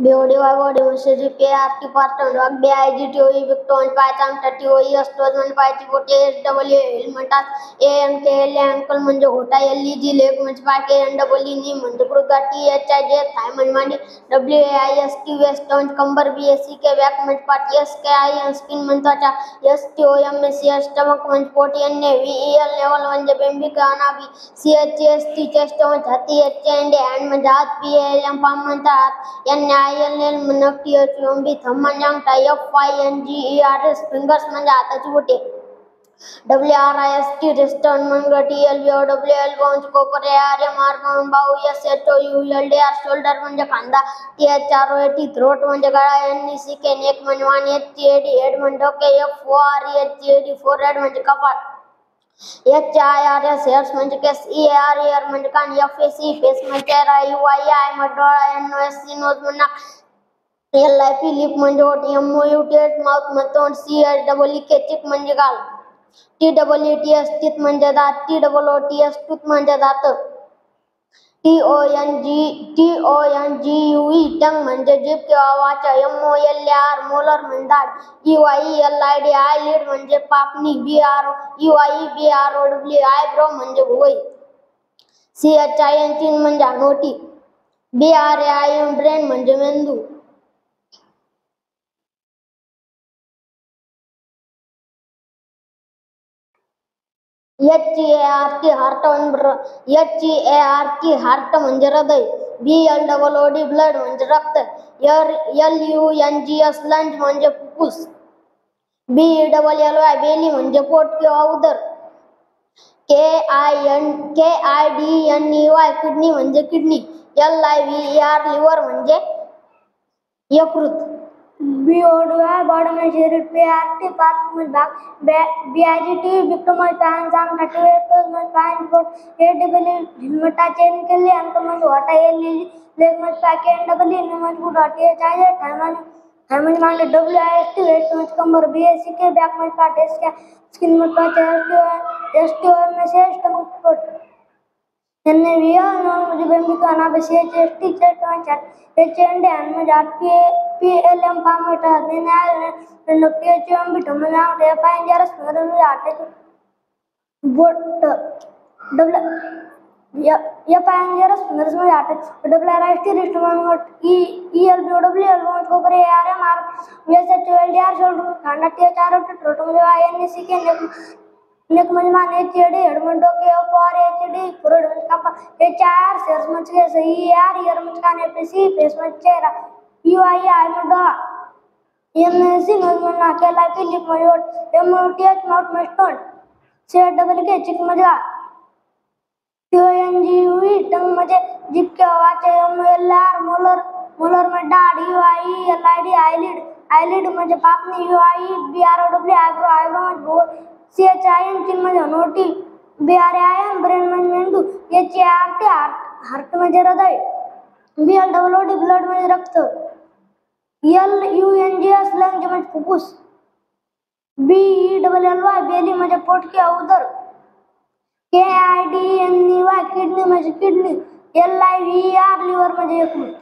BODY body म्हणजे GPART part BIGTOE victor पायचांगटटी अस्टोज म्हणजे पायची बोटे SWL म्हणतात ANKL अँकल म्हणजे घोटा LEG लेग म्हणजे पाय KNWE नी म्हणजे गुडघा THIJ थाय म्हणजे मांडी WAIST वेस्ट म्हणजे कंबर BSCK बॅक म्हणजे पाठ SKIN स्किन म्हणजे त्वचा STOMAC स्टमक म्हणजे पोट NAVEL लेवल म्हणजे बेंबिका अनाभी CHEST चेस्ट म्हणजे हाती HAND हँड म्हणजे हात PALM पाम म्हणतात NILL म्हणजे नक्की थंब म्हणजे अंगठा FINGERS फिंगर्स म्हणजे हाताची बोटे WRIST रिस्टन म्हणजे TLBOWL म्हणजे कोपर ARM आर्म बाहू SHOULDR शोल्डर म्हणजे खांदा THROAT थ्रोट म्हणजे गळा NECK नेक म्हणजे मान HEAD हेड म्हणजे डोके FOREHEAD फोरहेड म्हणजे कपाळ HIRS हेअर्स म्हणजे केस EAR ear म्हणजे कान FACE फेस म्हणजे चेहरा UII म्हणजे डोळा NOSC नोज म्हणजे नाक LIP लिप म्हणजे ओठ MOUTH माउथ म्हणजे तोंड CHEEK चिक म्हणजे गाल TEETS टीथ म्हणजे दात TOOTS टूथ म्हणजे दात TONGUE टंग म्हणजे जीभ किंवा वाचा MOLAR मोलर म्हणजे दाढ EYELID आयलिड म्हणजे पापणी BROW आयब्रो म्हणजे भुवई CHIN चिन म्हणजे हनवटी BRAIN ब्रेन म्हणजे मेंदू HEART हार्ट म्हणजे हृदय BLOOD ब्लड म्हणजे रक्त LUNGS लंज म्हणजे फुफ्फुस BELLY बेली म्हणजे पोट किंवा उदर KIDNEY किडनी म्हणजे किडनी LIVER लिव्हर म्हणजे यकृत BODY बॉडी म्हणजे शरीर PART पार्ट म्हणजे भाग BIGT विक्टर म्हणजे पाय जांघ टोज म्हणजे पाय बोट AWL म्हणजे टाचे NKL अँकल म्हणजे घोटा LEG लेग म्हणजे पाय KNWE म्हणजे गुडघा THIJ थाय म्हणजे मांडी WIST वेस्ट म्हणजे कंबर BSCK बॅक म्हणजे पाठ स्किन म्हणजे त्वचा STOMAC स्टमक पोट NAVEL म्हणजे बेंबिका अनाभी CHEST चेस्ट म्हणजे छाती HAND हँड म्हणजे हात PALM पाम म्हणतात NIL नक्की थंब म्हणजे अंगठा FINGERS फिंगर्स म्हणजे हाताची बोट FINGERS फिंगर्स म्हणजे हाताची WRIST रिस्ट म्हणजे ELBOWL म्हणजे कोपर ARM SHOULDR शोल्डर खांदा THROAT थ्रोट म्हणजे NECK नेक म्हणजे मान HEAD हेड म्हणजे डोके FOREHEAD फोरहेड म्हणजे कपाळ HIRS हेअर्स म्हणजे केस EAR ear म्हणजे कान FACE फेस म्हणजे चेहरा UII म्हणजे डोळा MOUTH म्हणजे नाक LIP लिप म्हणजे ओठ MOUTH माउथ म्हणजे तोंड CHEEK चिक म्हणजे गाल TONGUE टंग म्हणजे जीभ किंवा वाचा MOLAR मोलर म्हणजे दाढ UIELID आयलिड म्हणजे पापणी UIBROW आयब्रो म्हणजे भुवई CHIN चिन म्हणजे हनवटी BRAIN ब्रेन म्हणजे मेंदू HART हार्ट म्हणजे हृदय BLOOD ब्लड म्हणजे रक्त LUNGS लंज म्हणजे फुफ्फुस BELLY बेली म्हणजे पोट किंवा उदर KIDNEY किडनी म्हणजे किडनी LIVER लिव्हर म्हणजे यकृत